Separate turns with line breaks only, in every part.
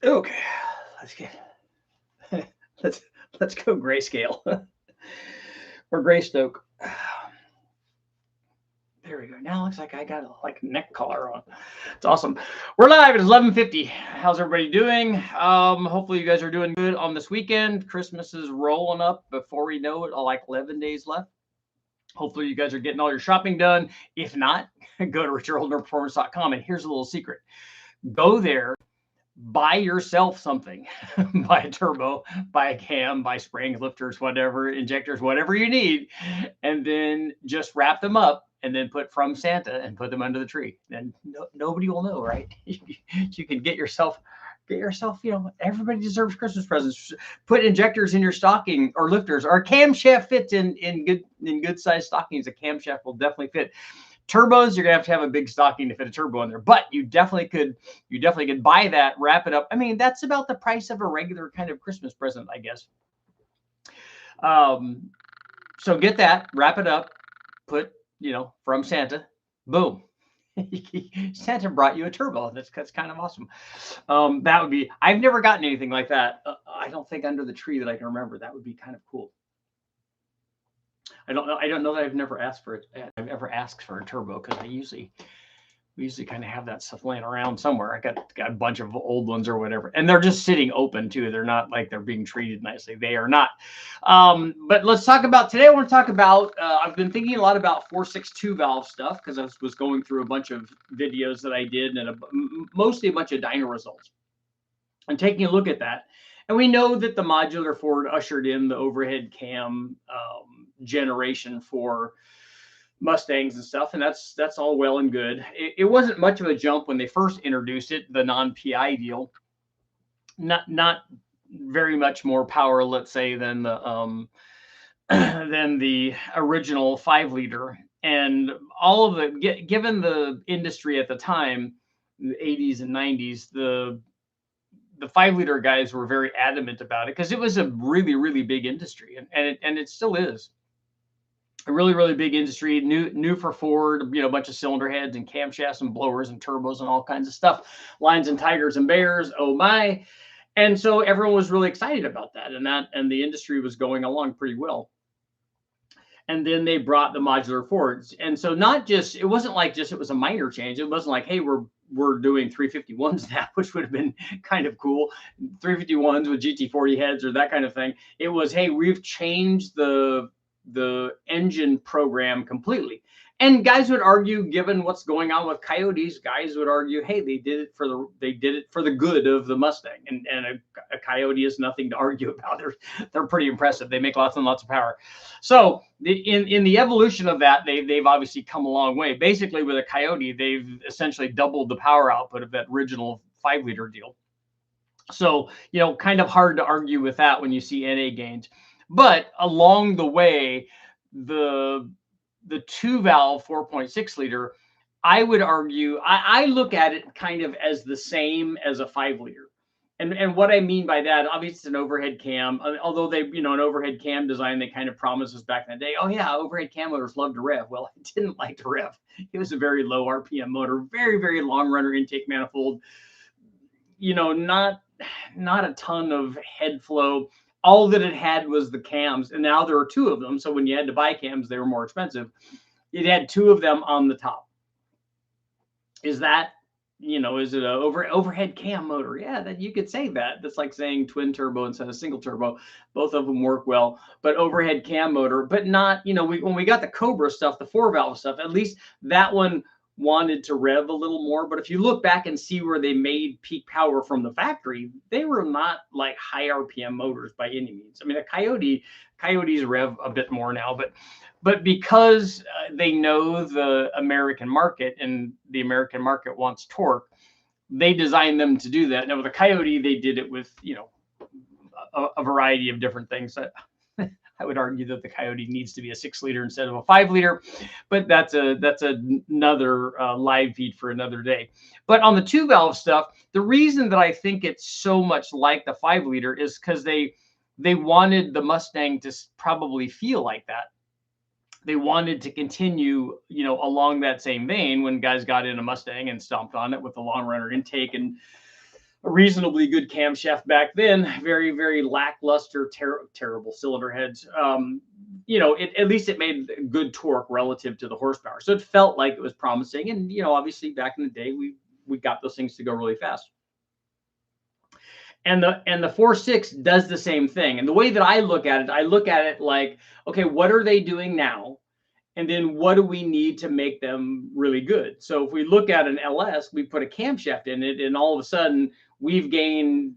Okay, let's get let's let's go grayscale or Greystoke. There we go. Now it looks like I got a like neck collar on. It's awesome. We're live. It's 11:50. How's everybody doing? Hopefully you guys are doing good on this weekend. Christmas is rolling up before we know it. Like 11 days left. Hopefully you guys are getting all your shopping done. If not, go to richardholderperformance.com. And here's a little secret. Go there, buy yourself something. Buy a turbo, buy a cam, buy springs, lifters, whatever, injectors, whatever you need, and then just wrap them up and then put from Santa and put them under the tree. And nobody will know, right? You can get yourself, everybody deserves Christmas presents. Put injectors in your stocking or lifters, or a camshaft fits in good size stockings. A camshaft will definitely fit. Turbos, you're gonna have to have a big stocking to fit a turbo in there, but you definitely could buy that, wrap it up. I mean, that's about the price of a regular kind of Christmas present, I guess. So get that, wrap it up, put, from Santa, boom. Santa brought you a turbo. That's kind of awesome. That would be, I've never gotten anything like that. I don't think under the tree that I can remember. That would be kind of cool. I don't know that I've never asked for it. I've ever asked for a turbo because we usually kind of have that stuff laying around somewhere. I got a bunch of old ones or whatever, and they're just sitting open too. They're not like they're being treated nicely. They are not. But let's talk about today. I want to talk about. I've been thinking a lot about 462 valve stuff because I was going through a bunch of videos that I did and mostly a bunch of dyno results, and taking a look at that. And we know that the modular Ford ushered in the overhead cam generation for Mustangs and stuff, and that's all well and good. It wasn't much of a jump when they first introduced it, the non-PI deal. Not very much more power, let's say, than the original 5-liter. And all of the given the industry at the time, the 80s and 90s, the 5-liter guys were very adamant about it because it was a really, really big industry, and it still is a really, really big industry. New for Ford, a bunch of cylinder heads and camshafts and blowers and turbos and all kinds of stuff, lions and tigers and bears. Oh my! And so everyone was really excited about that, and the industry was going along pretty well. And then they brought the modular Fords, and so it wasn't like just it was a minor change. It wasn't like, hey, we're doing 351s now, which would have been kind of cool, 351s with GT40 heads or that kind of thing. It was, hey, we've changed the engine program completely. And guys would argue, given what's going on with Coyotes, guys would argue, hey, they did it for the good of the Mustang, and a Coyote is nothing to argue about. They're pretty impressive. They make lots and lots of power. So in the evolution of that, they've obviously come a long way. Basically, with a Coyote, they've essentially doubled the power output of that original 5-liter deal. So kind of hard to argue with that when you see NA gains. But along the way, the 2-valve 4.6 liter, I would argue, I look at it kind of as the same as a 5-liter. And what I mean by that, obviously it's an overhead cam, although they, an overhead cam design, they kind of promised us back in the day, oh yeah, overhead cam motors love to rev. Well, it didn't like to rev. It was a very low RPM motor, very, very long runner intake manifold, not a ton of head flow. All that it had was the cams, and now there are 2 of them. So when you had to buy cams, they were more expensive. It had 2 of them on the top. Is that, is it a overhead cam motor? Yeah, that you could say that. That's like saying twin turbo instead of single turbo. Both of them work well, but overhead cam motor, but not, when we got the Cobra stuff, the 4-valve stuff, at least that one wanted to rev a little more. But if you look back and see where they made peak power from the factory, they were not like high RPM motors by any means. I mean, Coyotes rev a bit more now, but because they know the American market and the American market wants torque, they designed them to do that. Now with the Coyote, they did it with a variety of different things. I would argue that the Coyote needs to be a 6-liter instead of a 5-liter, but that's another live feed for another day. But on the 2-valve stuff, the reason that I think it's so much like the 5-liter is because they wanted the Mustang to probably feel like that. They wanted to continue, along that same vein when guys got in a Mustang and stomped on it with the long runner intake and a reasonably good camshaft back then. Very, very lackluster, terrible cylinder heads. At least it made good torque relative to the horsepower, so it felt like it was promising. And obviously back in the day, we got those things to go really fast. And the 4.6 does the same thing. And the way that I look at it like, okay, what are they doing now? And then what do we need to make them really good? So if we look at an LS, we put a camshaft in it, and all of a sudden we've gained,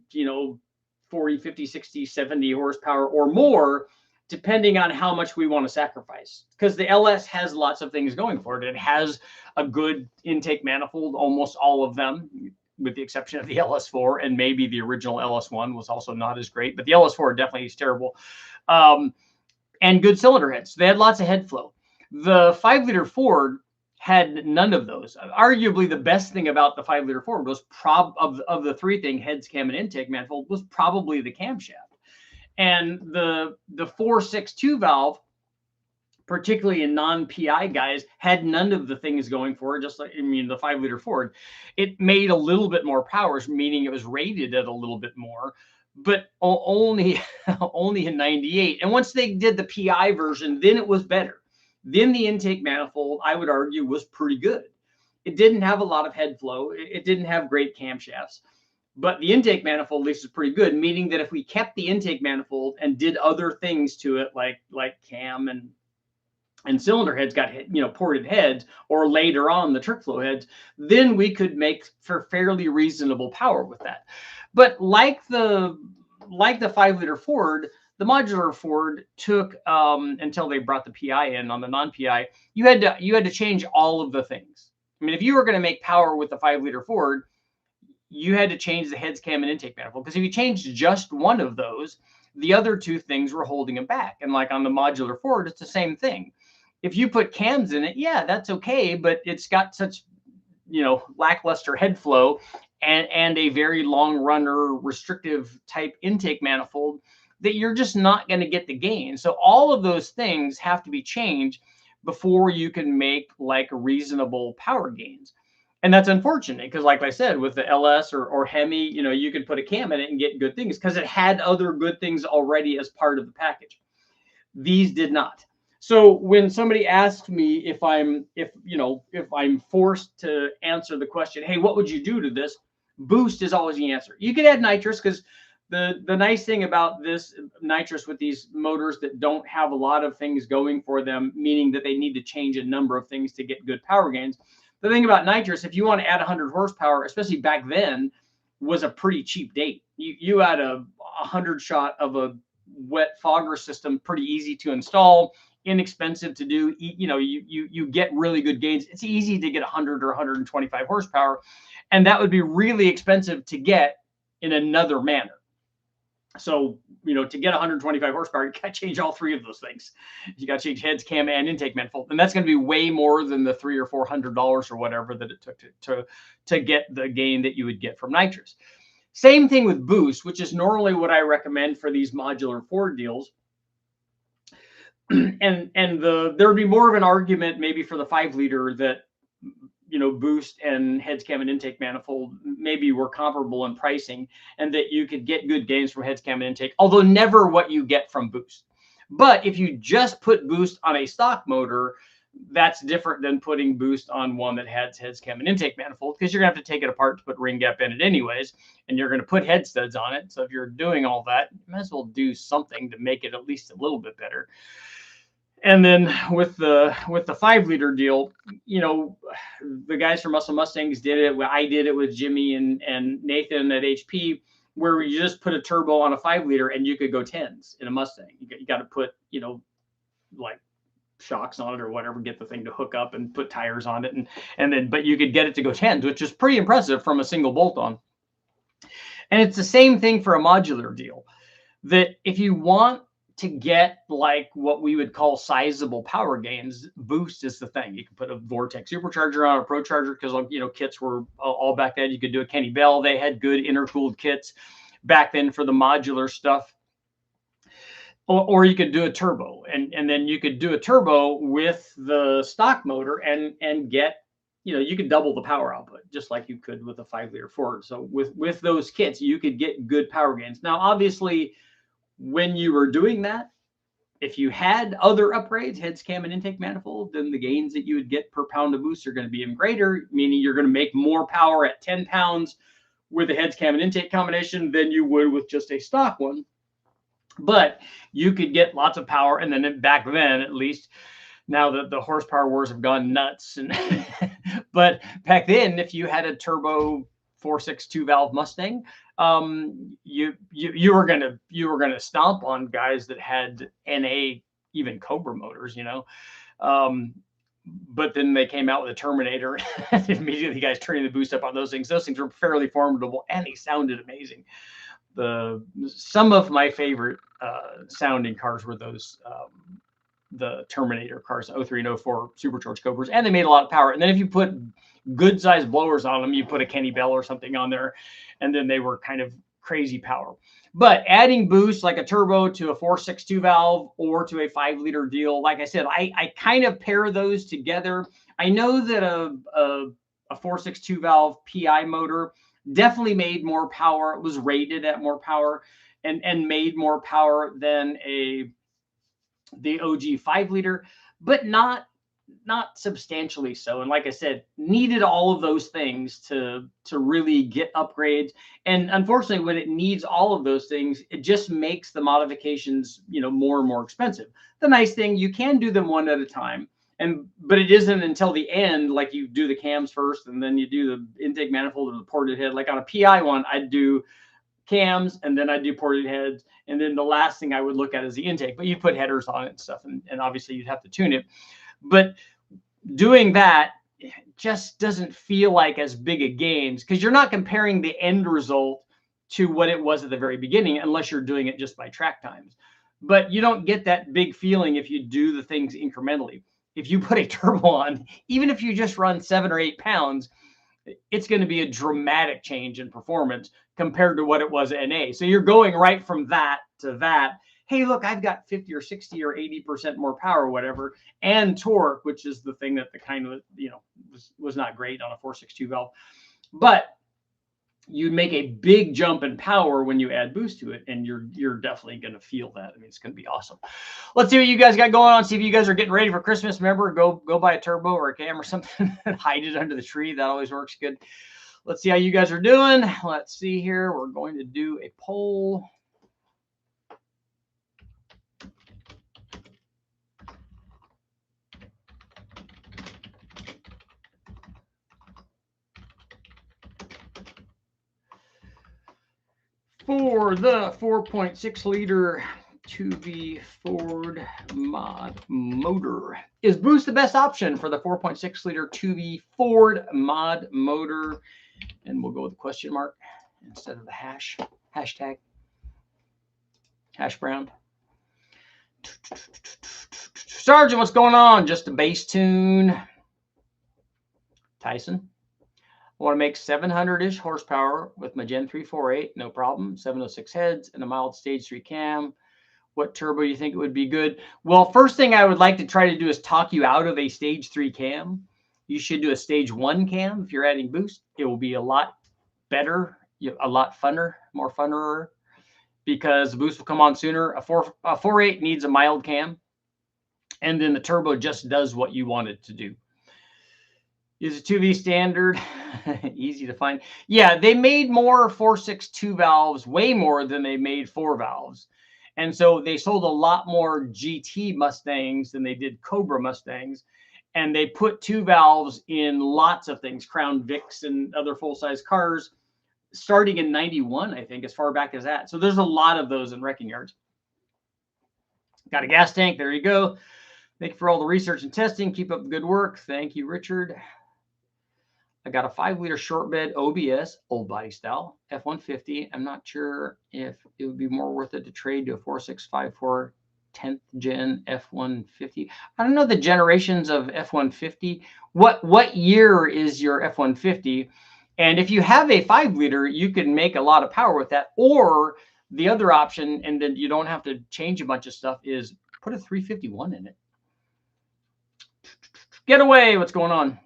40, 50, 60, 70 horsepower or more, depending on how much we want to sacrifice. Because the LS has lots of things going for it. It has a good intake manifold, almost all of them, with the exception of the LS4, and maybe the original LS1 was also not as great, but the LS4 definitely is terrible. And good cylinder heads. They had lots of head flow. The 5-liter Ford had none of those. Arguably, the best thing about the 5-liter Ford was of the three thing, heads, cam, and intake manifold, was probably the camshaft. And the 4.6 2-valve, particularly in non-PI guys, had none of the things going for it. Just like, the 5-liter Ford, it made a little bit more power, meaning it was rated at a little bit more, but only in 98. And once they did the PI version, then it was better. Then the intake manifold, I would argue, was pretty good. It didn't have a lot of head flow. It didn't have great camshafts, but the intake manifold at least is pretty good, meaning that if we kept the intake manifold and did other things to it, like cam and cylinder heads, got ported heads, or later on the trick flow heads, then we could make for fairly reasonable power with that. But like the 5-liter Ford, the modular Ford took until they brought the PI in. On the non-PI, you had to change all of the things. If you were going to make power with the 5-liter Ford, you had to change the heads, cam, and intake manifold, because if you changed just one of those, the other two things were holding them back. And like on the modular Ford, it's the same thing. If you put cams in it, yeah, that's okay, but it's got such, lackluster head flow and a very long runner restrictive type intake manifold that you're just not going to get the gain. So all of those things have to be changed before you can make like reasonable power gains. And that's unfortunate, because like I said, with the LS or Hemi, you could put a cam in it and get good things because it had other good things already as part of the package. These did not. So when somebody asks me if I'm forced to answer the question, hey, what would you do to this? Boost is always the answer. You could add nitrous, because the nice thing about this nitrous with these motors that don't have a lot of things going for them, meaning that they need to change a number of things to get good power gains. The thing about nitrous, if you want to add 100 horsepower, especially back then, was a pretty cheap date. You had a 100 shot of a wet fogger system, pretty easy to install, inexpensive to do. You get really good gains. It's easy to get 100 or 125 horsepower, and that would be really expensive to get in another manner. So, to get 125 horsepower, you got to change all three of those things. You got to change heads, cam, and intake manifold, and that's going to be way more than the $300 or $400 or whatever that it took to get the gain that you would get from nitrous. Same thing with boost, which is normally what I recommend for these modular Ford deals. And there would be more of an argument maybe for the 5-liter that boost and heads, cam, and intake manifold maybe were comparable in pricing, and that you could get good gains from heads, cam, and intake, although never what you get from boost. But if you just put boost on a stock motor, that's different than putting boost on one that has heads, cam, and intake manifold, because you're gonna have to take it apart to put ring gap in it anyways, and you're gonna put head studs on it. So if you're doing all that, you might as well do something to make it at least a little bit better. And then with the 5-liter deal, the guys from Muscle Mustangs did it. I did it with Jimmy and Nathan at HP, where you just put a turbo on a 5-liter and you could go 10s in a Mustang. You got to put, like shocks on it or whatever, get the thing to hook up and put tires on it. But you could get it to go 10s, which is pretty impressive from a single bolt on. And it's the same thing for a modular deal, that if you want to get like what we would call sizable power gains, boost is the thing. You can put a Vortex supercharger on a Pro Charger, because kits were all back then. You could do a Kenny Bell. They had good intercooled kits back then for the modular stuff. Or you could do a turbo, and then you could do a turbo with the stock motor and get you know, you could double the power output just like you could with a 5-liter Ford. So with those kits, you could get good power gains. Now, obviously, when you were doing that, if you had other upgrades, heads, cam, and intake manifold, then the gains that you would get per pound of boost are going to be even greater, meaning you're going to make more power at 10 pounds with a heads, cam, and intake combination than you would with just a stock one. But you could get lots of power. And then back then, at least, now that the horsepower wars have gone nuts, and but back then, if you had a turbo 4.6 2-valve Mustang, you were gonna stomp on guys that had NA, even Cobra motors, you know. But then they came out with a Terminator, and immediately guys turning the boost up on those things. Those things were fairly formidable, and they sounded amazing. Some of my favorite sounding cars were those. The Terminator cars, 03 and 04 supercharged Cobras, and they made a lot of power. And then if you put good sized blowers on them, you put a Kenny Bell or something on there, and then they were kind of crazy power. But adding boost like a turbo to a 4.6 2-valve or to a 5-liter deal, like I said, I kind of pair those together. I know that a 4.6 2-valve PI motor definitely made more power. It was rated at more power and made more power than the OG 5-liter, but not substantially so. And like I said, needed all of those things to really get upgrades. And unfortunately, when it needs all of those things, it just makes the modifications, you know, more and more expensive. The nice thing, you can do them one at a time, but it isn't until the end, like you do the cams first, and then you do the intake manifold or the ported head. Like on a PI one, I'd do cams, and then I do ported heads, and then the last thing I would look at is the intake. But you put headers on it and stuff, and obviously you'd have to tune it. But doing that just doesn't feel like as big a gains, because you're not comparing the end result to what it was at the very beginning, unless you're doing it just by track times. But you don't get that big feeling if you do the things incrementally. If you put a turbo on, even if you just run 7 or 8 pounds, it's going to be a dramatic change in performance compared to what it was at NA. So you're going right from that to that. Hey, look, I've got 50 or 60 or 80% more power, or whatever, and torque, which is the thing that the kind of, you know, was not great on a 4.6 2-valve. But you make a big jump in power when you add boost to it, and you're definitely going to feel that. I mean, it's going to be awesome. Let's see what you guys got going on. See if you guys are getting ready for Christmas. Remember, go buy a turbo or a cam or something and hide it under the tree. That always works good. Let's see how you guys are doing. Let's see here. We're going to do a poll. For the 4.6 liter 2V Ford mod motor, is boost the best option for the 4.6 liter 2V Ford mod motor? And we'll go with the question mark instead of the hashtag hash brown. Sergeant, what's going on? Just a bass tune. Tyson, I want to make 700-ish horsepower with my Gen 3 4.8, no problem. 706 heads and a mild stage 3 cam. What turbo do you think it would be good? Well, first thing I would like to try to do is talk you out of a stage 3 cam. You should do a stage 1 cam if you're adding boost. It will be a lot better, a lot funner, more funner, because the boost will come on sooner. A 4.8 needs a mild cam, and then the turbo just does what you want it to do. Is a 2V standard easy to find? Yeah, they made more 4.6 2-valves, way more than they made 4-valves. And so they sold a lot more GT Mustangs than they did Cobra Mustangs. And they put 2-valves in lots of things, Crown Vics and other full-size cars, starting in 91, I think, as far back as that. So there's a lot of those in wrecking yards. Got a gas tank. There you go. Thank you for all the research and testing. Keep up the good work. Thank you, Richard. I got a 5-liter short bed OBS, old body style, F-150. I'm not sure if it would be more worth it to trade to a 4.654 10th gen F-150. I don't know the generations of F-150. What year is your F-150? And if you have a 5-liter, you can make a lot of power with that. Or the other option, and then you don't have to change a bunch of stuff, is put a 351 in it. Getaway, what's going on?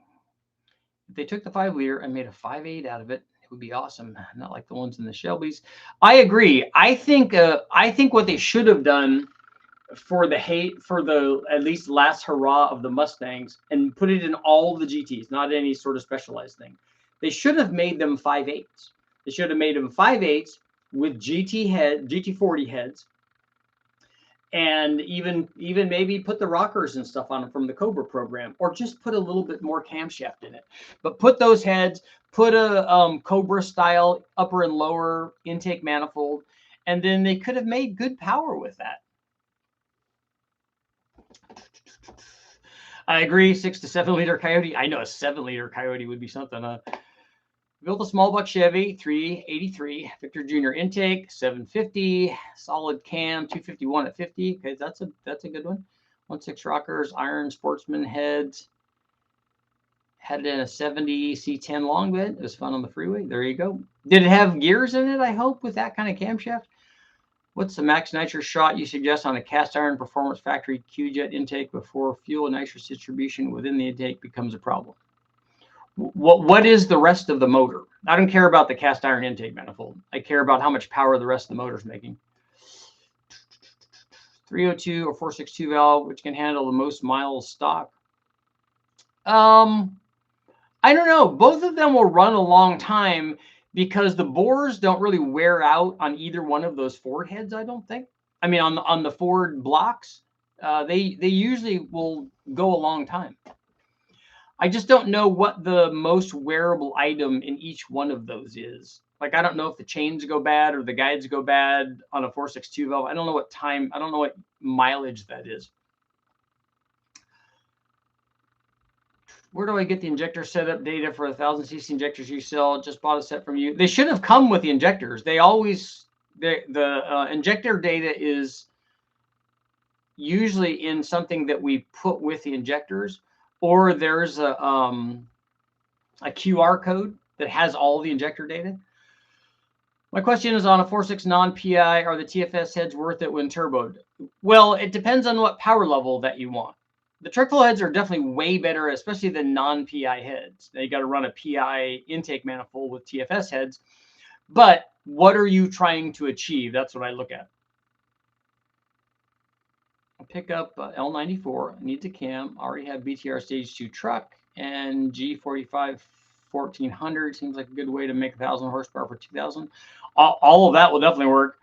if they took the 5-liter and made a 5.8 out of it, it would be awesome. Not like the ones in the Chevys. I agree. I think what they should have done for the at least last hurrah of the Mustangs and put it in all the GTs, not any sort of specialized thing. They should have made them 5.8s. They should have made them 5.8s with GT40 heads, and even maybe put the rockers and stuff on them from the Cobra program, or just put a little bit more camshaft in it. But put those heads, put a Cobra style upper and lower intake manifold, and then they could have made good power with that. I agree. 6 to 7 liter Coyote. I know a 7-liter Coyote would be something. Built a small block Chevy, 383 Victor Jr. intake, 750 solid cam, 251 at 50. Okay, that's a good one. 1.6 rockers, iron sportsman heads. Had it in a 70 C10 long bed. It was fun on the freeway. There you go. Did it have gears in it? I hope with that kind of camshaft. What's the max nitrous shot you suggest on a cast iron performance factory Q-jet intake before fuel nitrous distribution within the intake becomes a problem? What is the rest of the motor? I don't care about the cast iron intake manifold. I care about how much power the rest of the motor is making. 302 or 462 valve, which can handle the most miles stock. I don't know. Both of them will run a long time because the bores don't really wear out on either one of those Ford heads, I don't think. I mean, on the Ford blocks, they usually will go a long time. I just don't know what the most wearable item in each one of those is. Like, I don't know if the chains go bad or the guides go bad on a 462 valve. I don't know what mileage that is. Where do I get the injector setup data for 1,000cc injectors you sell? Just bought a set from you. They should have come with the injectors. The injector data is usually in something that we put with the injectors, or there's a QR code that has all the injector data. My question is, on a 4.6 non-PI, are the TFS heads worth it when turboed? Well, it depends on what power level that you want. The truck full heads are definitely way better, especially the non-PI heads. Now you got to run a PI intake manifold with TFS heads. But what are you trying to achieve? That's what I look at. I'll pick up L94. Needs a cam. Already have BTR Stage 2 truck and G45 1400. Seems like a good way to make 1,000 horsepower for 2,000. All of that will definitely work.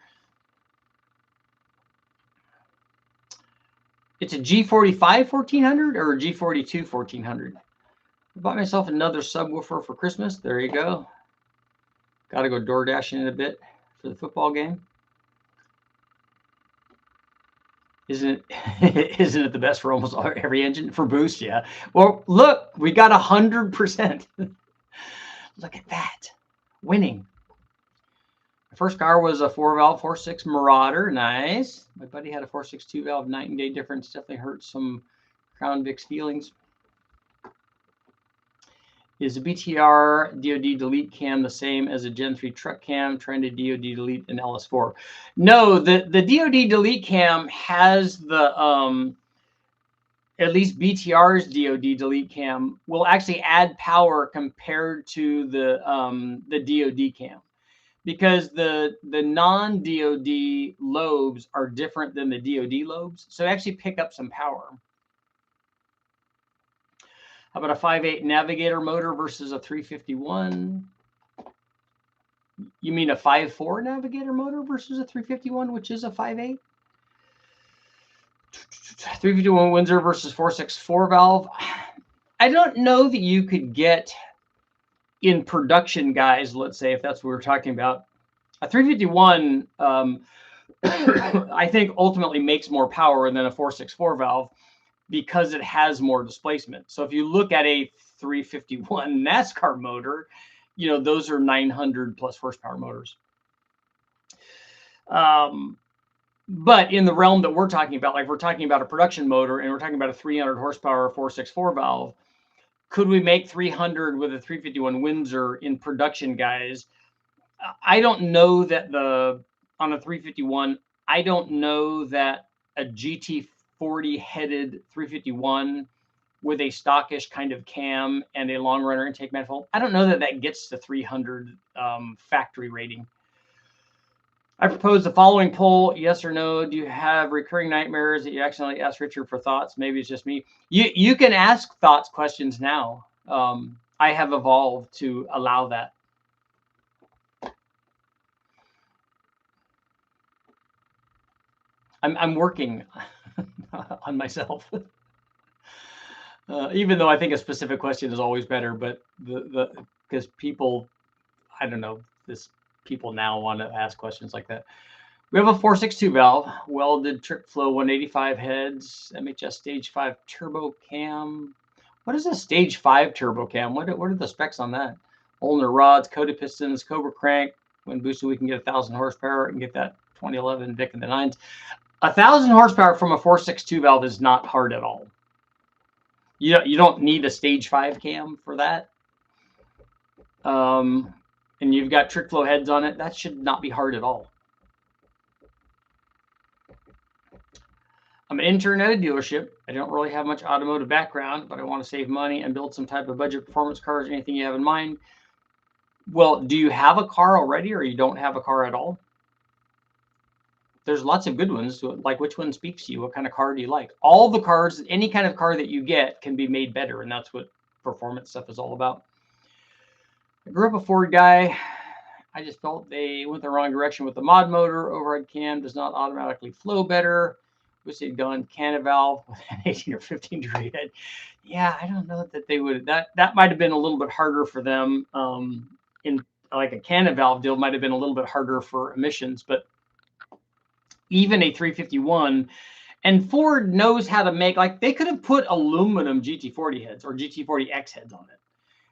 It's a G45 1400 or a G42 1400. I bought myself another subwoofer for Christmas. There you go. Got to go door dashing in a bit for the football game. Isn't it the best for almost every engine? For boost, yeah. Well, look, we got 100%. Look at that. Winning. My first car was a 4-valve 4.6 Marauder. Nice. My buddy had a 4.62 valve. Night and day difference. Definitely hurt some Crown Vic's feelings. Is a BTR DOD delete cam the same as a Gen 3 truck cam? Trying to DOD delete an LS4. No, the DOD delete cam has the at least BTR's DOD delete cam will actually add power compared to the DOD cam, because the non-DOD lobes are different than the DOD lobes, so they actually pick up some power. How about a 5.8 Navigator motor versus a 351? You mean a 5.4 Navigator motor versus a 351, which is a 5.8? 351 Windsor versus 4.6 4-valve. I don't know that you could get in production guys, let's say, if that's what we're talking about. A 351, I think ultimately makes more power than a 4.6 4-valve. Because it has more displacement. So if you look at a 351 NASCAR motor, you know, those are 900 plus horsepower motors. But in the realm that we're talking about, like we're talking about a production motor and we're talking about a 300 horsepower 4.6 4-valve, could we make 300 with a 351 Windsor in production guys? I don't know that on a 351, I don't know that a GT40 headed 351 with a stockish kind of cam and a long runner intake manifold. I don't know that that gets to 300 factory rating. I propose the following poll: yes or no. Do you have recurring nightmares that you accidentally ask Richard for thoughts? Maybe it's just me. You can ask thoughts questions now. I have evolved to allow that. I'm working on myself. Even though I think a specific question is always better, but because people, I don't know, people now want to ask questions like that. We have a 462 valve, welded trick flow 185 heads, MHS stage 5 turbo cam. What is a stage 5 turbo cam? What are the specs on that? Ulnar rods, coated pistons, Cobra crank. When boosted, we can get 1,000 horsepower and get that 2011 Vic in the 9s. 1,000 horsepower from a 462 valve is not hard at all. You don't need a stage 5 cam for that. And you've got trick flow heads on it. That should not be hard at all. I'm an intern at a dealership. I don't really have much automotive background, but I want to save money and build some type of budget performance cars. Anything you have in mind? Well, do you have a car already, or you don't have a car at all? There's lots of good ones. Like, which one speaks to you? What kind of car do you like? All the cars, any kind of car that you get can be made better, and that's what performance stuff is all about. I grew up a Ford guy. I just felt they went the wrong direction with the mod motor. Overhead cam does not automatically flow better. Wish they'd gone can valve with an 18 or 15 degree head. Yeah, I don't know that they would. That might have been a little bit harder for them. In like a can valve deal might have been a little bit harder for emissions, but even a 351, and Ford knows how to make, like, they could have put aluminum GT40 heads or GT40X heads on it.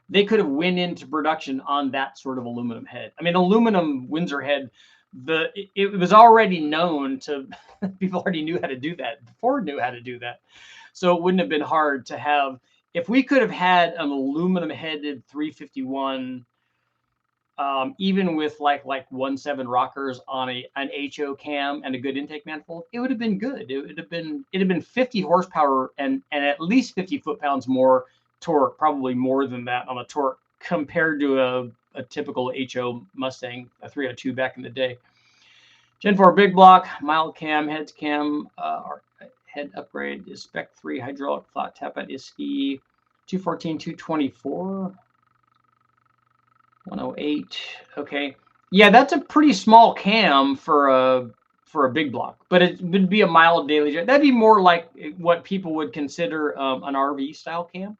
They could have went into production on that sort of aluminum head. I mean, aluminum Windsor head, it was already known to, people already knew how to do that. Ford knew how to do that. So it wouldn't have been hard to have, if we could have had an aluminum headed 351, even with like 1.7 rockers on an HO cam and a good intake manifold, it would have been good. It'd have been 50 horsepower and at least 50 foot-pounds more torque, probably more than that on a torque compared to a typical HO Mustang, a 302 back in the day. Gen 4 big block, mild cam, heads cam, head upgrade is Spec 3 hydraulic flat tap at ISKI, 214, 224. 108. Okay. Yeah, that's a pretty small cam for a big block, but it would be a mild daily jet. That'd be more like what people would consider an RV style cam.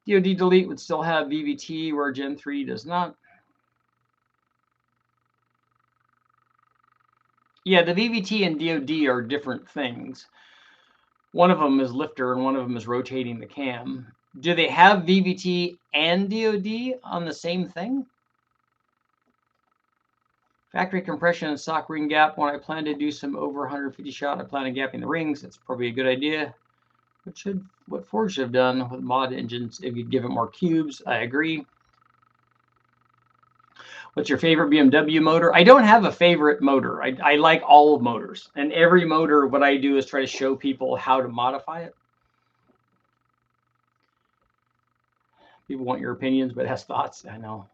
DOD delete would still have VVT where Gen 3 does not. Yeah, the VVT and DOD are different things. One of them is lifter and one of them is rotating the cam. Do they have VVT and DOD on the same thing? Factory compression and stock ring gap. When I plan to do some over 150 shot, I plan on gapping the rings. That's probably a good idea. What Ford should have done with mod engines if you give it more cubes. I agree. What's your favorite BMW motor? I don't have a favorite motor. I like all motors. And every motor, what I do is try to show people how to modify it. People want your opinions, but has thoughts. I know.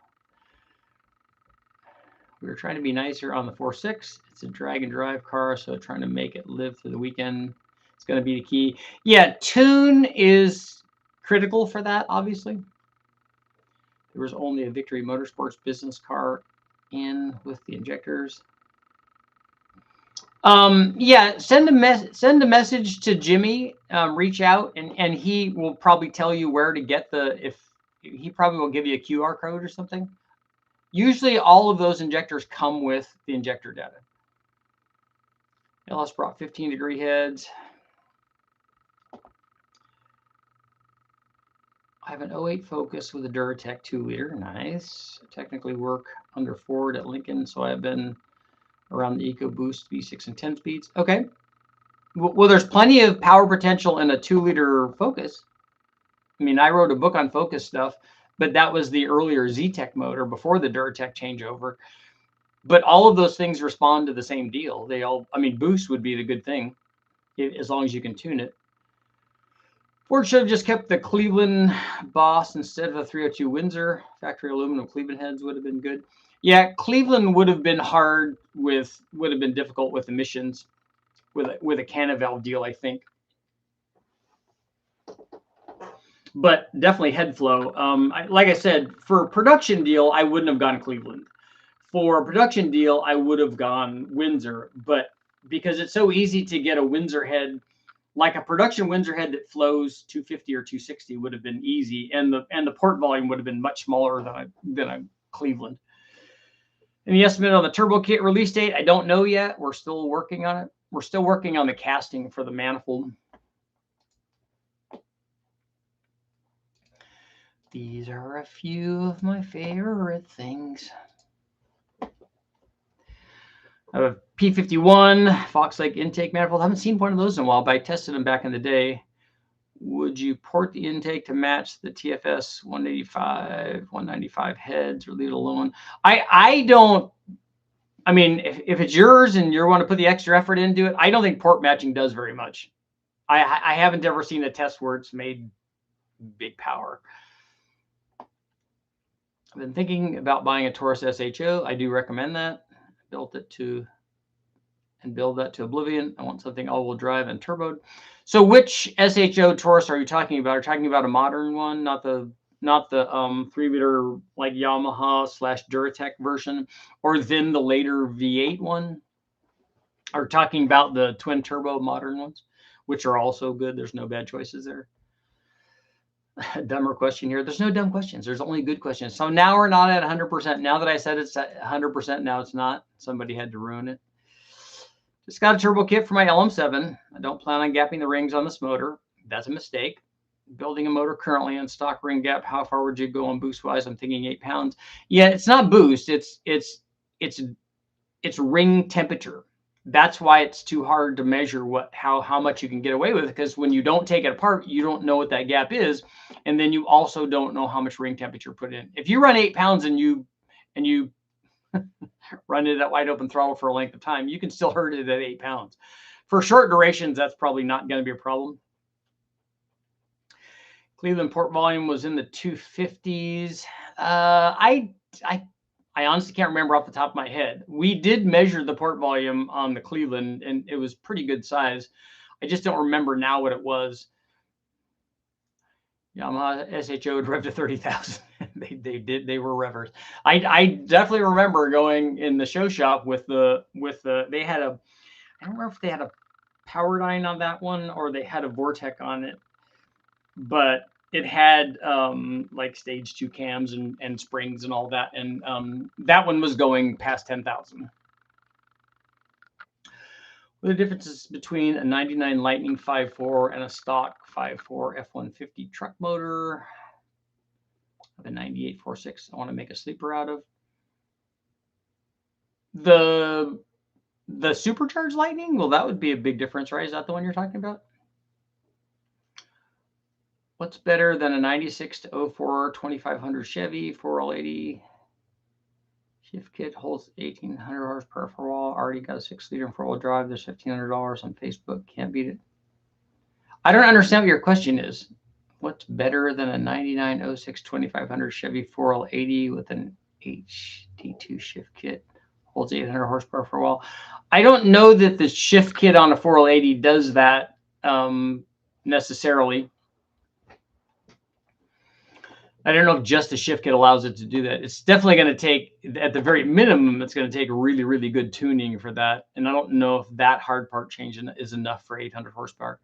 We were trying to be nicer on the 4.6. It's a drag and drive car, so trying to make it live through the weekend. It's going to be the key. Yeah, tune is critical for that, obviously. There was only a Victory Motorsports business car in with the injectors. Yeah, send a message to Jimmy. Reach out, and he will probably tell you where to get he probably will give you a QR code or something. Usually all of those injectors come with the injector data. LS brought 15 degree heads. I have an 08 Focus with a Duratec 2-liter. Nice. I technically work under Ford at Lincoln, so I've been around the EcoBoost V6 and 10 speeds. Okay. Well, there's plenty of power potential in a 2-liter Focus. I mean, I wrote a book on Focus stuff, but that was the earlier Z-Tech motor before the Duratec changeover. But all of those things respond to the same deal. I mean, boost would be the good thing as long as you can tune it. Ford should have just kept the Cleveland Boss instead of a 302 Windsor. Factory aluminum Cleveland heads would have been good. Yeah, Cleveland would have been difficult with emissions with a cannon valve deal, I think. But definitely head flow. Like I said, for a production deal, I wouldn't have gone Cleveland. For a production deal, I would have gone Windsor. But because it's so easy to get a Windsor head, like a production Windsor head that flows 250 or 260 would have been easy, and the port volume would have been much smaller than a Cleveland. Any estimate on the turbo kit release date? I don't know yet. We're still working on it. We're still working on the casting for the manifold. These are a few of my favorite things. I have a P51 Fox Lake intake manifold. I haven't seen one of those in a while, but I tested them back in the day. Would you port the intake to match the TFS 185, 195 heads, or leave it alone? I don't. I mean, if it's yours and you want to put the extra effort into it, I don't think port matching does very much. I haven't ever seen a test where it's made big power. I've been thinking about buying a Taurus SHO. I do recommend that. Build that to oblivion. I want something all-wheel drive and turboed. So which SHO Taurus are you talking about? Are you talking about a modern one, not the 3-liter like Yamaha / Duratec version, or then the later V8 one? Are you talking about the twin turbo modern ones, which are also good? There's no bad choices there. Dumber question here. There's no dumb questions. There's only good questions. So now we're not at 100%. Now that I said it's at 100%, now it's not. Somebody had to ruin it. Just got a turbo kit for my LM7. I don't plan on gapping the rings on this motor. That's a mistake. Building a motor currently on stock ring gap. How far would you go on boost wise? I'm thinking 8 pounds. Yeah, it's not boost. It's ring temperature. That's why it's too hard to measure how much you can get away with, because when you don't take it apart, you don't know what that gap is, and then you also don't know how much ring temperature put in. If you run 8 pounds and you run it at wide open throttle for a length of time, you can still hurt it at 8 pounds. For short durations, that's probably not going to be a problem. Cleveland port volume was in the 250s. I honestly can't remember off the top of my head. We did measure the port volume on the Cleveland, and it was pretty good size. I just don't remember now what it was. Yamaha SHO would rev to 30,000. They were revvers. I definitely remember going in the show shop with they had a, I don't remember if they had a Powerdyne on that one or they had a Vortec on it, but it had like stage 2 cams and springs and all that, and that one was going past 10,000. What are the differences between a 99 Lightning 5.4 and a stock 5.4 F-150 truck motor? I have a 98 4.6 I want to make a sleeper out of. The supercharged Lightning? Well, that would be a big difference, right? Is that the one you're talking about? What's better than a 96 to 04 2500 Chevy 4L80? Shift kit holds 1,800 horsepower for wall. Already got a 6-liter 4-wheel drive. There's $1,500 on Facebook. Can't beat it. I don't understand what your question is. What's better than a 99 06 2500 Chevy 4L80 with an HD2 shift kit? Holds 800 horsepower for a while. I don't know that the shift kit on a 4L80 does that necessarily. I don't know if just the shift kit allows it to do that. It's definitely going to take, at the very minimum, it's going to take really, really good tuning for that. And I don't know if that hard part change is enough for 800 horsepower.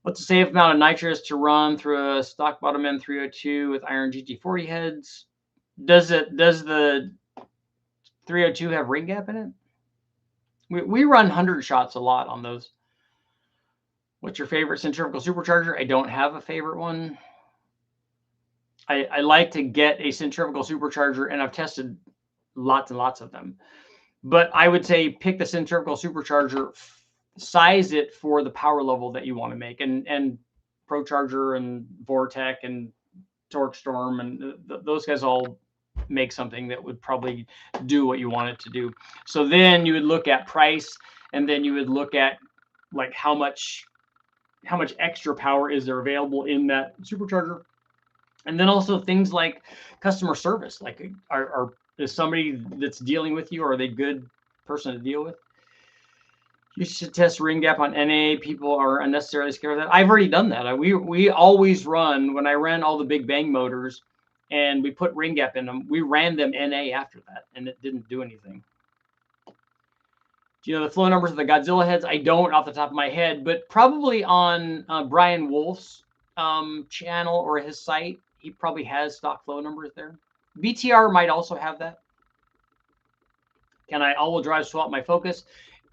What's the safe amount of nitrous to run through a stock bottom end 302 with iron GT40 heads? Does the 302 have ring gap in it? We run 100 shots a lot on those. What's your favorite centrifugal supercharger? I don't have a favorite one. I like to get a centrifugal supercharger, and I've tested lots and lots of them. But I would say pick the centrifugal supercharger, size it for the power level that you want to make. And ProCharger and Vortec and Torque Storm and those guys all make something that would probably do what you want it to do. So then you would look at price, and then you would look at like how much how much extra power is there available in that supercharger. And then also things like customer service, like is somebody that's dealing with you, are they a good person to deal with? You should test ring gap on NA. People are unnecessarily scared of that. I've already done that. We always run, when I ran all the big bang motors and we put ring gap in them, we ran them NA after that, and it didn't do anything. Do you know the flow numbers of the Godzilla heads? I don't off the top of my head, but probably on Brian Wolf's channel or his site, he probably has stock flow numbers there. BTR might also have that. Can I all-wheel drive swap my Focus?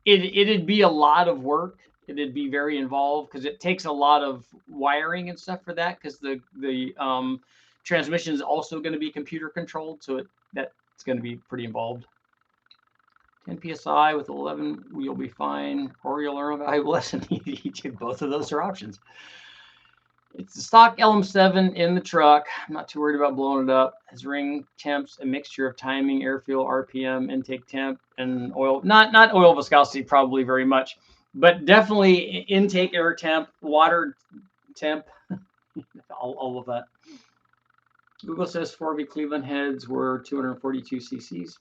It'd be a lot of work. It'd be very involved because it takes a lot of wiring and stuff for that, because the transmission is also going to be computer controlled, so that's going to be pretty involved. 10 psi with 11, you'll be fine, or you'll learn a valuable lesson. Both of those are options. It's the stock LM7 in the truck. I'm not too worried about blowing it up. Has ring temps, a mixture of timing, air fuel, RPM, intake temp, and oil. Not oil viscosity, probably very much, but definitely intake air temp, water temp, all of that. Google says 4V Cleveland heads were 242 cc's.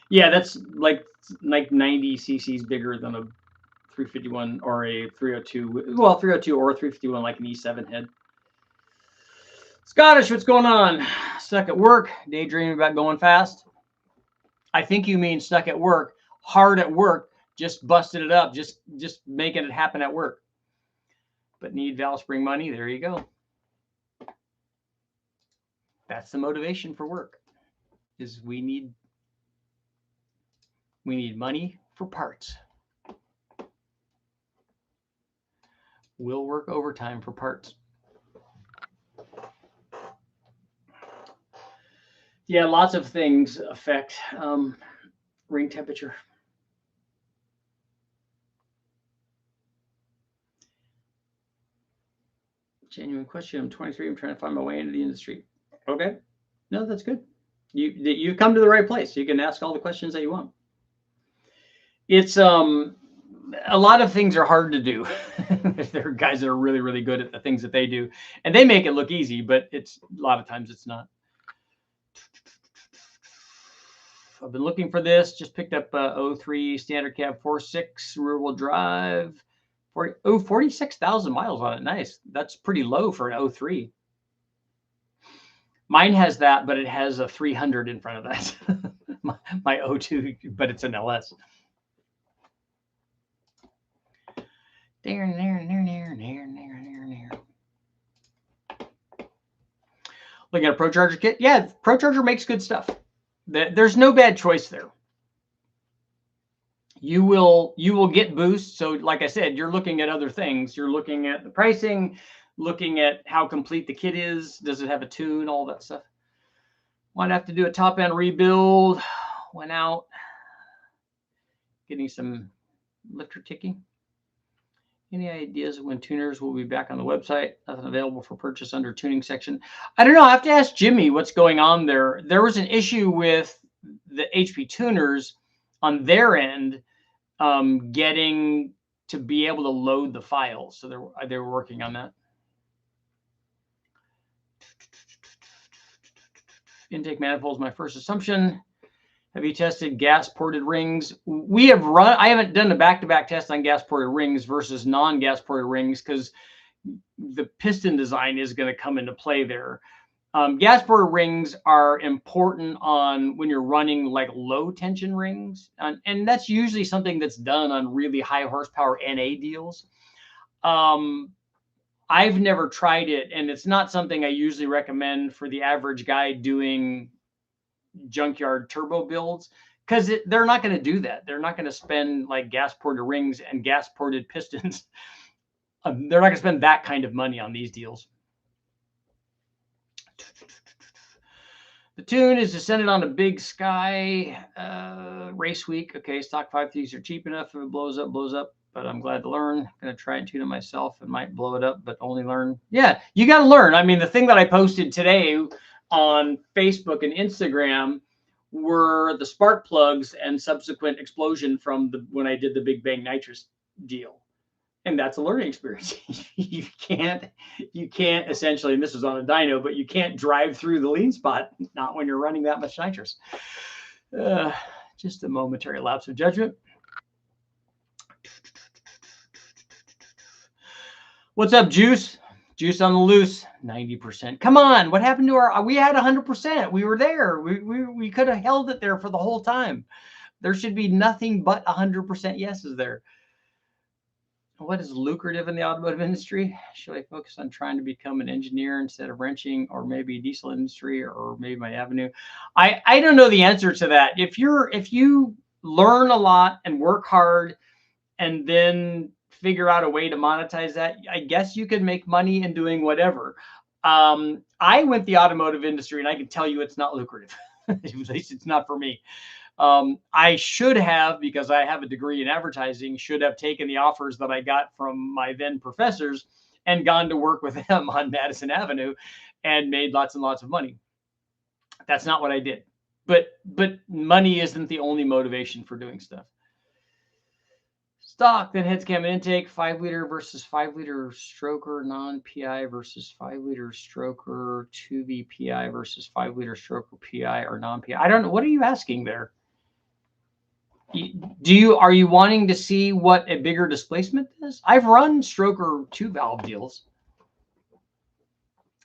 Yeah, that's like 90 cc's bigger than a 351 or a 302. Well, 302 or 351, like an E7 head. Scottish, what's going on? Stuck at work, daydreaming about going fast. I think you mean stuck at work, hard at work, just busted it up, just making it happen at work. But need valve spring money. There you go. That's the motivation for work. Is we need money for parts. We'll work overtime for parts. Yeah, lots of things affect ring temperature. Genuine question. I'm 23. I'm trying to find my way into the industry. Okay. No, that's good. You come to the right place. You can ask all the questions that you want. It's a lot of things are hard to do. There are guys that are really, really good at the things that they do, and they make it look easy, but it's a lot of times it's not. I've been looking for this. Just picked up 03 standard cab 4.6 rear wheel drive. 46,000 miles on it. Nice. That's pretty low for an 03. Mine has that, but it has a 300 in front of that. my 02, but it's an LS. There. Looking at a ProCharger kit. Yeah, ProCharger makes good stuff. There's no bad choice there. You will get boosts. So like I said, you're looking at other things. You're looking at the pricing, looking at how complete the kit is. Does it have a tune? All that stuff. Might have to do a top end rebuild. Went out. Getting some lifter ticking. Any ideas when tuners will be back on the website? Nothing available for purchase under tuning section. I don't know. I have to ask Jimmy what's going on there. There was an issue with the HP tuners on their end getting to be able to load the files. So they were working on that. Intake manifold is my first assumption. Have you tested gas ported rings? We have run. I haven't done a back-to-back test on gas ported rings versus non-gas ported rings because the piston design is going to come into play there. Gas ported rings are important on when you're running like low tension rings, and that's usually something that's done on really high horsepower NA deals. I've never tried it, and it's not something I usually recommend for the average guy doing junkyard turbo builds, because they're not going to do that. They're not going to spend like gas ported rings and gas ported pistons. They're not going to spend that kind of money on these deals. The tune is descended on a big sky race week. Okay, stock 5.3s are cheap enough. If it blows up, blows up. But I'm glad to learn. I'm going to try and tune it myself. It might blow it up, but only learn. Yeah, you got to learn. I mean, the thing that I posted today on Facebook and Instagram were the spark plugs and subsequent explosion from when I did the Big Bang nitrous deal. And that's a learning experience. you can't essentially, and this was on a dyno, but you can't drive through the lean spot, not when you're running that much nitrous. Just a momentary lapse of judgment. What's up, Juice? Juice on the loose, 90%. Come on, what happened to our? We had 100%. We were there. We could have held it there for the whole time. There should be nothing but 100% yeses there. What is lucrative in the automotive industry? Should I focus on trying to become an engineer instead of wrenching, or maybe diesel industry, or maybe my avenue? I don't know the answer to that. If you learn a lot and work hard and then figure out a way to monetize that, I guess you can make money in doing whatever. I went the automotive industry, and I can tell you it's not lucrative. At least it's not for me. I should have, because I have a degree in advertising, should have taken the offers that I got from my then professors and gone to work with them on Madison Avenue and made lots and lots of money. That's not what I did. But money isn't the only motivation for doing stuff. Stock, then heads cam and intake, 5 liter versus 5 liter stroker, non-PI versus 5 liter stroker, 2V PI versus 5 liter stroker PI or non-PI. I don't know. What are you asking there? Are you wanting to see what a bigger displacement is? I've run stroker 2 valve deals.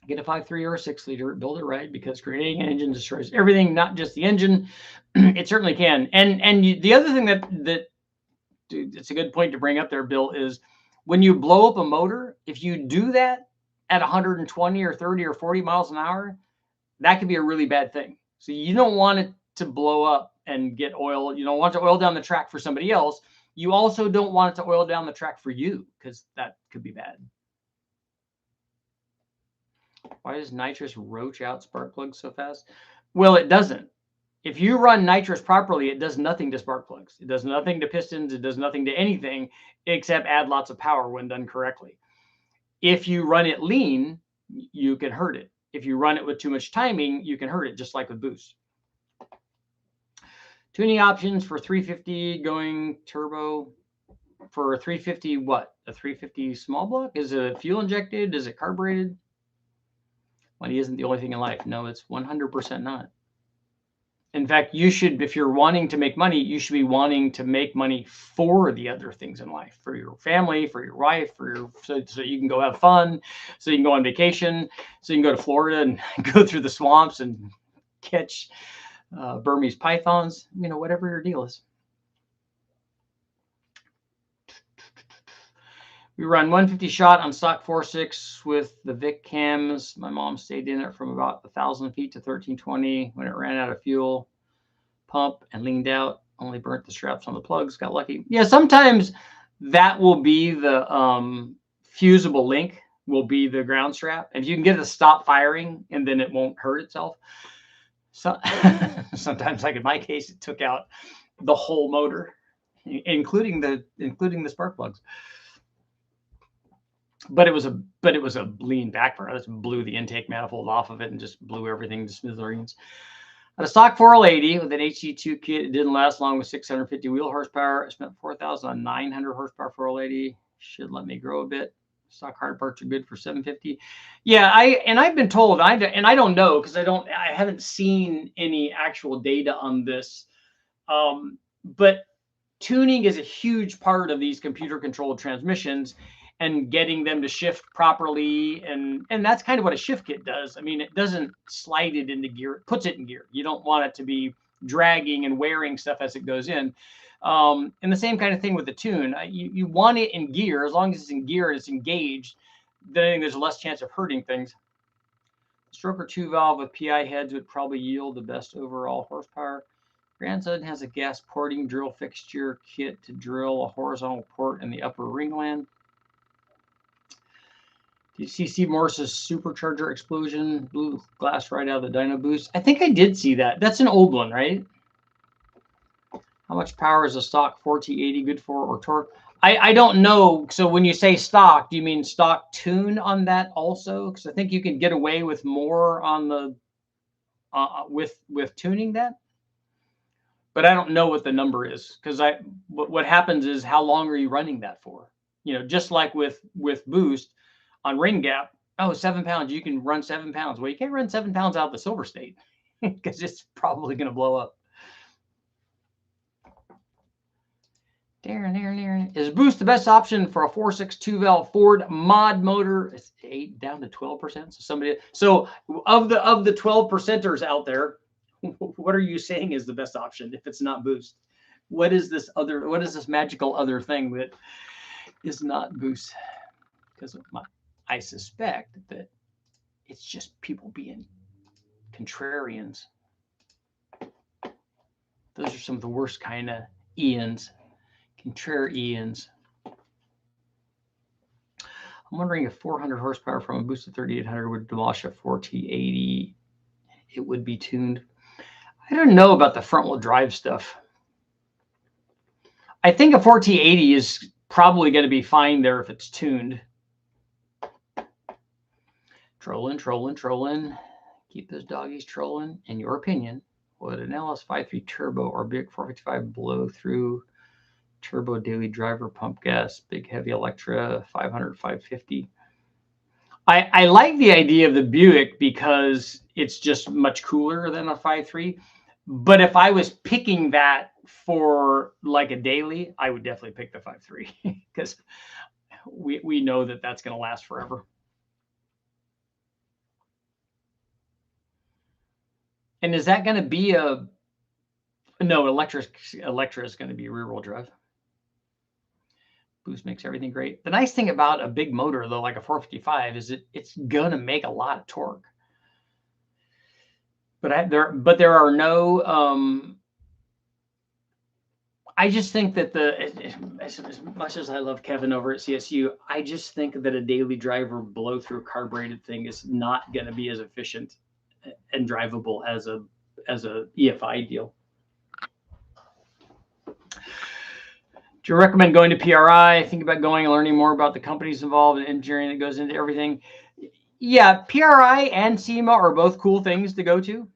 Get a 5.3 or a 6 liter, build it right, because creating an engine destroys everything, not just the engine. It certainly can. And the other thing that it's a good point to bring up there, Bill, is when you blow up a motor, if you do that at 120 or 30 or 40 miles an hour, that could be a really bad thing. So you don't want it to blow up and get oil. You don't want to oil down the track for somebody else. You also don't want it to oil down the track for you, because that could be bad. Why does nitrous roach out spark plugs so fast? Well, it doesn't. If you run nitrous properly, it does nothing to spark plugs. It does nothing to pistons. It does nothing to anything except add lots of power when done correctly. If you run it lean, you can hurt it. If you run it with too much timing, you can hurt it, just like with boost. Tuning options for 350 going turbo. For a 350, what? A 350 small block? Is it fuel injected? Is it carbureted? Money isn't the only thing in life. No, it's 100% not. In fact, you should, if you're wanting to make money, you should be wanting to make money for the other things in life, for your family, for your wife, so you can go have fun, so you can go on vacation, so you can go to Florida and go through the swamps and catch Burmese pythons, whatever your deal is. We run 150 shot on stock 4.6 with the Vic cams. My mom stayed in it from about 1,000 feet to 1320 when it ran out of fuel. Pump and leaned out. Only burnt the straps on the plugs. Got lucky. Yeah, sometimes that will be the fusible link, will be the ground strap. If you can get it to stop firing, and then it won't hurt itself. So sometimes, like in my case, it took out the whole motor, including the spark plugs. But it was a lean backburner. That blew the intake manifold off of it and just blew everything to smithereens. At a stock 480 with an HC2 kit, it didn't last long with 650 wheel horsepower. I spent $4,000 on 900 horsepower 480. Should let me grow a bit. Stock hard parts are good for 750. Yeah, I've been told, I don't know, because I haven't seen any actual data on this. But tuning is a huge part of these computer controlled transmissions, and getting them to shift properly. And that's kind of what a shift kit does. I mean, it doesn't slide it into gear, it puts it in gear. You don't want it to be dragging and wearing stuff as it goes in. And the same kind of thing with the tune. You want it in gear. As long as it's in gear and it's engaged, then I think there's less chance of hurting things. Stroker 2 valve with PI heads would probably yield the best overall horsepower. Grandson has a gas porting drill fixture kit to drill a horizontal port in the upper ringland. Do you see Steve Morris's supercharger explosion? Blew glass right out of the dyno boost. I think I did see that. That's an old one, right? How much power is a stock 4T80 good for, or torque? I don't know. So when you say stock, do you mean stock tune on that also? Because I think you can get away with more on the with tuning that. But I don't know what the number is, because what happens is, how long are you running that for? just like with boost on ring gap. Oh, 7 pounds, you can run 7 pounds. Well, you can't run 7 pounds out the Silver State because it's probably going to blow up. Is boost the best option for a 4.6 valve Ford mod motor? It's 8 down to 12%. So of the 12%ers out there, what are you saying is the best option if it's not boost? What is this magical other thing that is not boost? Because I suspect that it's just people being contrarians. Those are some of the worst kind of Ians, contrarians. I'm wondering if 400 horsepower from a boosted 3800 would demolish a 4T80. It would be tuned. I don't know about the front wheel drive stuff. I think a 4T80 is probably going to be fine there if it's tuned. Trolling. Keep those doggies trolling. In your opinion, would an LS53 turbo or big 455 blow through turbo daily driver pump gas, big heavy Electra 500, 550? I like the idea of the Buick because it's just much cooler than a 5.3. But if I was picking that for like a daily, I would definitely pick the 5.3 because we know that that's going to last forever. And is that going to be no, Electra is going to be rear wheel drive. Boost makes everything great. The nice thing about a big motor, though, like a 455, is it's going to make a lot of torque. But there are no. I just think that as much as I love Kevin over at CSU, I just think that a daily driver blow through carbureted thing is not going to be as efficient and drivable as a EFI deal. Do you recommend going to PRI? Think about going and learning more about the companies involved and engineering that goes into everything. Yeah, PRI and SEMA are both cool things to go to.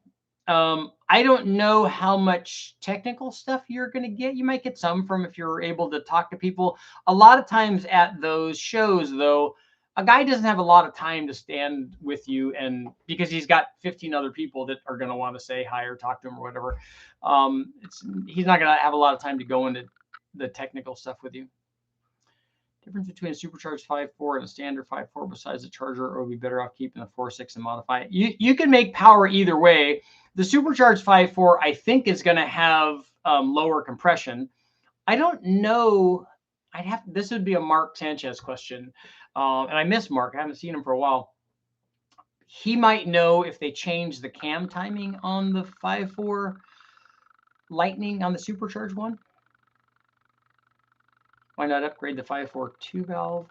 I don't know how much technical stuff you're going to get. You might get some from if you're able to talk to people. A lot of times at those shows, though, a guy doesn't have a lot of time to stand with you, and because he's got 15 other people that are going to want to say hi or talk to him or whatever, he's not going to have a lot of time to go into the technical stuff with you. Difference between a supercharged 5.4 and a standard 5.4 besides the charger, or would be better off keeping the 4.6 and modify it? You can make power either way. The supercharged 5.4, I think, is going to have lower compression. I don't know. This would be a Mark Sanchez question. And I miss Mark. I haven't seen him for a while. He might know if they change the cam timing on the 5.4 Lightning on the supercharged one. Why not upgrade the 5.4 2-valve?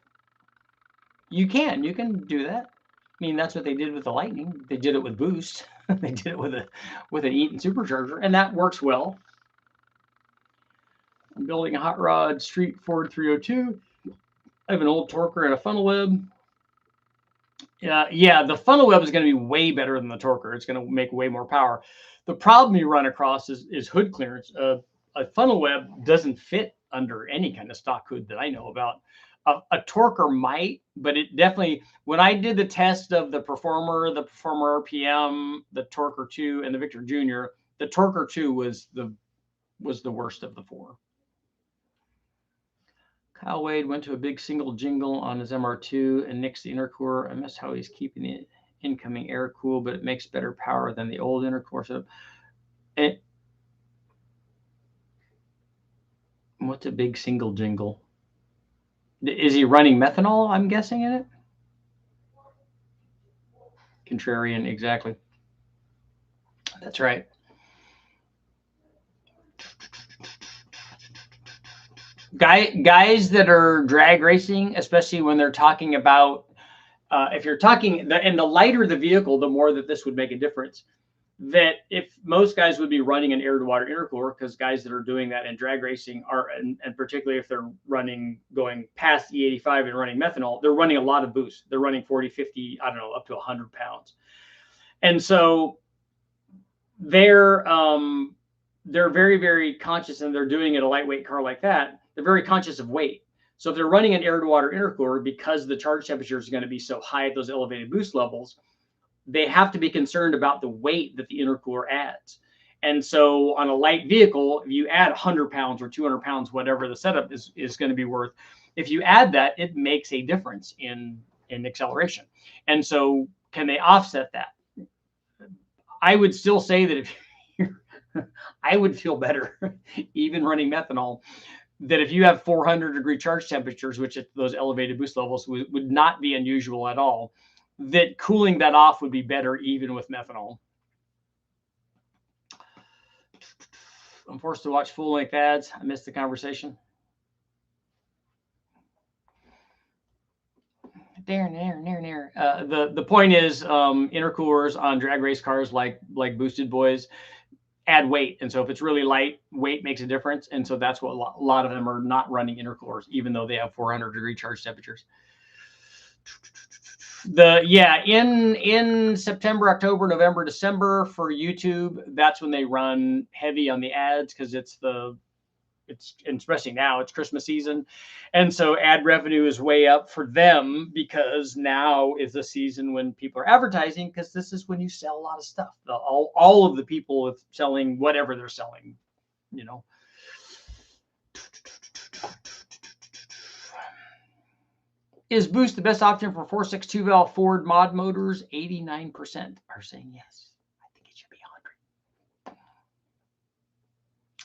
You can do that. I mean, that's what they did with the Lightning. They did it with boost. They did it with an Eaton supercharger, and that works well. I'm building a hot rod street Ford 302. I have an old torquer and a funnel web. Yeah, the funnel web is going to be way better than the torquer. It's going to make way more power. The problem you run across is hood clearance. A funnel web doesn't fit under any kind of stock hood that I know about. A torquer might, but it definitely, when I did the test of the Performer RPM, the Torquer 2, and the Victor Jr., the Torquer 2 was the worst of the four. Kyle Wade went to a big single jingle on his MR2 and nixed the intercooler. I miss how he's keeping the incoming air cool, but it makes better power than the old intercooler. So, what's a big single jingle? Is he running methanol, I'm guessing, in it? Contrarian, exactly. That's right. Guys that are drag racing, especially when they're talking about, if you're talking, and the lighter the vehicle, the more that this would make a difference. That if most guys would be running an air-to-water intercooler, because guys that are doing that in drag racing are, and particularly if they're going past E85 and running methanol, they're running a lot of boost. They're running 40, 50, I don't know, up to 100 pounds. And so they're very, very conscious, and they're doing it a lightweight car like that. They're very conscious of weight. So if they're running an air-to-water intercooler, because the charge temperature is going to be so high at those elevated boost levels, they have to be concerned about the weight that the intercooler adds. And so on a light vehicle, if you add 100 pounds or 200 pounds, whatever the setup is going to be worth, if you add that, it makes a difference in acceleration. And so can they offset that? I would still say that if I would feel better even running methanol, that if you have 400-degree charge temperatures, which at those elevated boost levels would not be unusual at all, that cooling that off would be better even with methanol. I'm forced to watch full-length ads. I missed the conversation. The point is, intercoolers on drag race cars like Boosted Boys add weight, and so if it's really light, weight makes a difference, and so that's what a lot of them are not running intercoolers, even though they have 400-degree charge temperatures. In September, October, November, December for YouTube, that's when they run heavy on the ads, because it's especially now it's Christmas season, and so ad revenue is way up for them, because now is the season when people are advertising, because this is when you sell a lot of stuff. All of the people selling whatever they're selling, you know. Is boost the best option for 4.62 valve Ford mod motors? 89% are saying yes. I think it should be 100.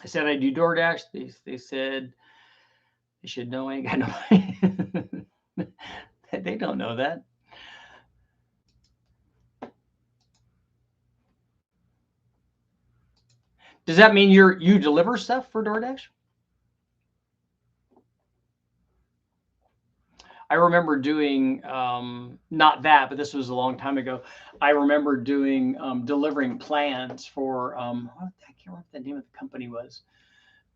I said I do DoorDash. They said they should know. I ain't got no money. They don't know that. Does that mean you deliver stuff for DoorDash? I remember doing, not that, but this was a long time ago. I remember doing, delivering plans for, I can't remember what the name of the company was,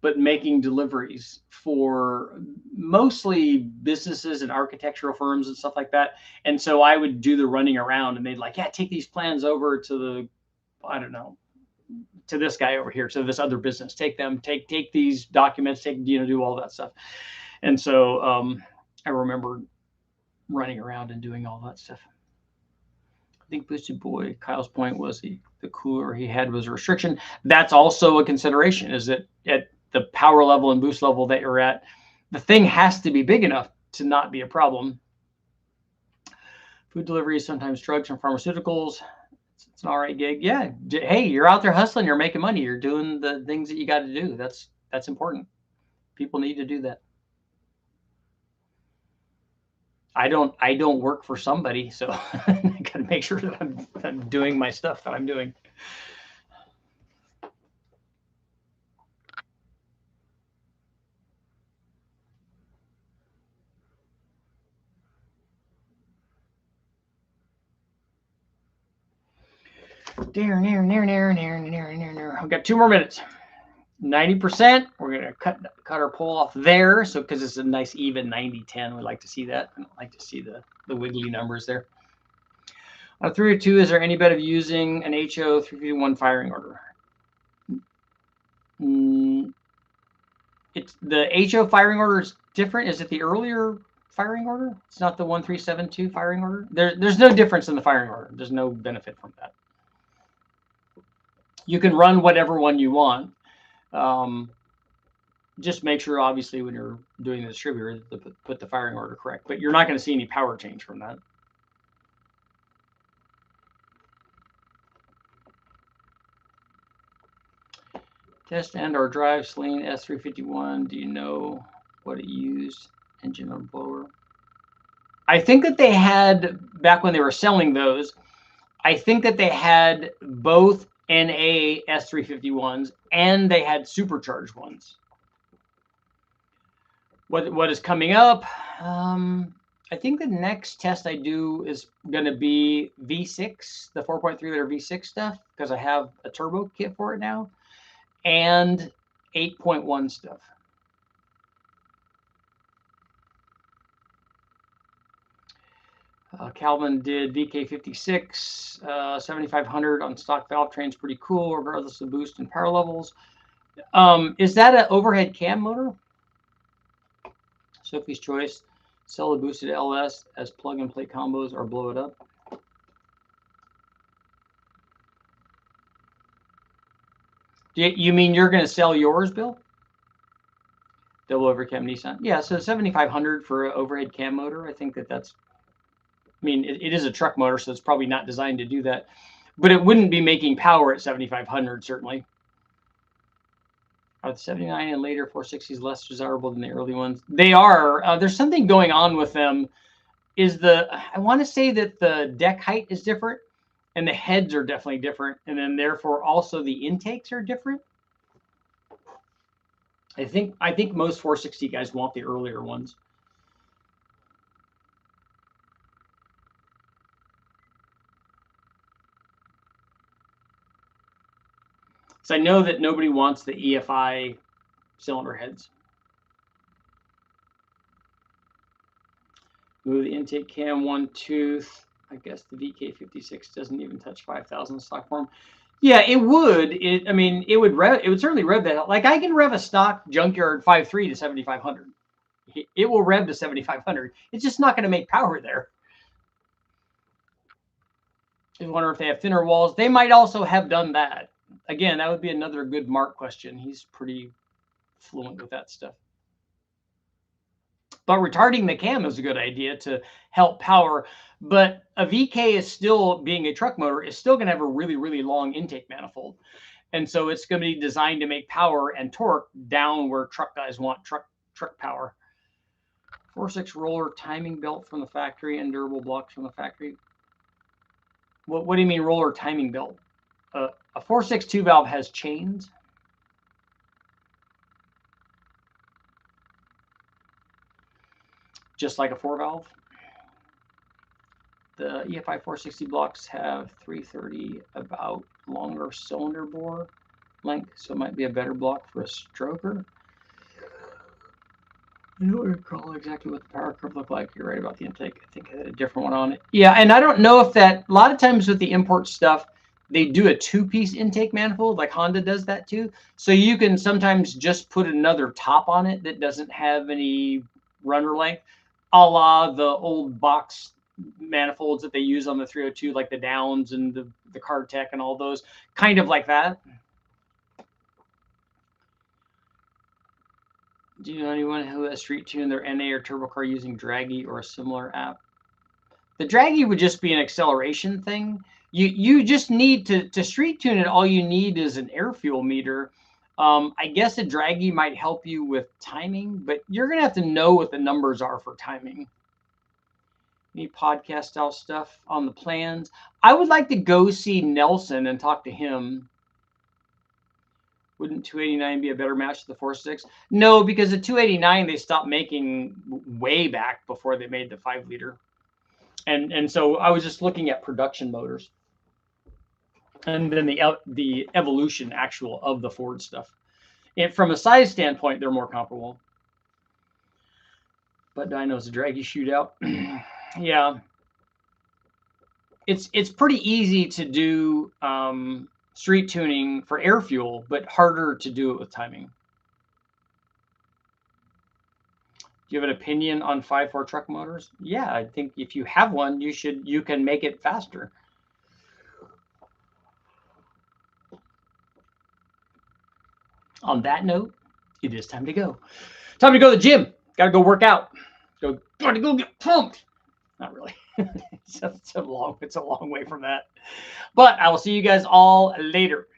but making deliveries for mostly businesses and architectural firms and stuff like that. And so I would do the running around, and they'd like, yeah, take these plans over to to this guy over here, to this other business, take these documents, do all that stuff. And so, I remember running around and doing all that stuff. I think Boosted Boy, Kyle's point was the cooler he had was a restriction. That's also a consideration, is that at the power level and boost level that you're at, the thing has to be big enough to not be a problem. Food delivery, sometimes drugs and pharmaceuticals. It's an all right gig. Yeah. Hey, you're out there hustling. You're making money. You're doing the things that you got to do. That's important. People need to do that. I don't work for somebody, so I got to make sure that I'm doing my stuff that I'm doing. I've got 2 more minutes. 90%. We're gonna cut our poll off there, so because it's a nice even 90-10. We like to see that. I don't like to see the wiggly numbers there. 3 or 2. Is there any bet of using an HO 351 firing order? It's the HO firing order is different. Is it the earlier firing order? It's not the 1372 firing order. There's no difference in the firing order. There's no benefit from that. You can run whatever one you want. Just make sure, obviously, when you're doing the distributor, to put the firing order correct. But you're not going to see any power change from that. Test and/or drive Celine S351. Do you know what it used? Engine or blower? I think that they had, back when they were selling those, I think that they had both NA S351s and they had supercharged ones. What is coming up? I think the next test I do is going to be V6, the 4.3 liter V6 stuff, because I have a turbo kit for it now, and 8.1 stuff. Calvin did VK56, 7500 on stock valve trains, pretty cool, regardless of boost and power levels. Is that an overhead cam motor? Sophie's Choice. Sell the boosted LS as plug-and-play combos or blow it up. You mean you're going to sell yours, Bill? Double overcam Nissan. Yeah, so 7,500 for an overhead cam motor. I think that's. I mean, it is a truck motor, so it's probably not designed to do that. But it wouldn't be making power at 7,500 certainly. Are the 79 and later 460s less desirable than the early ones? They are. There's something going on with them. I want to say that the deck height is different, and the heads are definitely different, and then therefore also the intakes are different. I think most 460 guys want the earlier ones. So I know that nobody wants the EFI cylinder heads. Move the intake cam one tooth. I guess the VK56 doesn't even touch 5,000 stock form. Yeah, it would. I mean, it would certainly rev that. Like I can rev a stock junkyard 5.3 to 7,500. It will rev to 7,500. It's just not going to make power there. I wonder if they have thinner walls. They might also have done that. Again, that would be another good Mark question. He's pretty fluent with that stuff. But retarding the cam is a good idea to help power. But a VK is still, being a truck motor, is still going to have a really, really long intake manifold. And so it's going to be designed to make power and torque down where truck guys want truck power. 4.6 roller timing belt from the factory and durable blocks from the factory. What do you mean roller timing belt? A 4.6 2-valve has chains. Just like a 4-valve. The EFI 460 blocks have 330 about longer cylinder bore length, so it might be a better block for a stroker. I don't recall exactly what the power curve looked like. You're right about the intake. I think I had a different one on it. Yeah, and I don't know if that, a lot of times with the import stuff, they do a 2-piece intake manifold, like Honda does that too. So you can sometimes just put another top on it that doesn't have any runner length, a la the old box manifolds that they use on the 302, like the Downs and the CarTech and all those, kind of like that. Do you know anyone who has street tuned their NA or turbo car using Draggy or a similar app? The Draggy would just be an acceleration thing. You just need to street tune it. All you need is an air fuel meter. I guess a Draggy might help you with timing, but you're going to have to know what the numbers are for timing. Any podcast style stuff on the plans? I would like to go see Nelson and talk to him. Wouldn't 289 be a better match to the 4.6? No, because the 289 they stopped making way back before they made the 5-liter. And so I was just looking at production motors. And then the evolution actual of the Ford stuff. And from a size standpoint, they're more comparable. But dyno's a Draggy shootout. Yeah. It's pretty easy to do street tuning for air fuel, but harder to do it with timing. Do you have an opinion on 5.4 truck motors? Yeah, I think if you have one, you can make it faster. On that note, it is time to go. Time to go to the gym. Got to go work out. Got to go get pumped. Not really. It's a long way from that. But I will see you guys all later.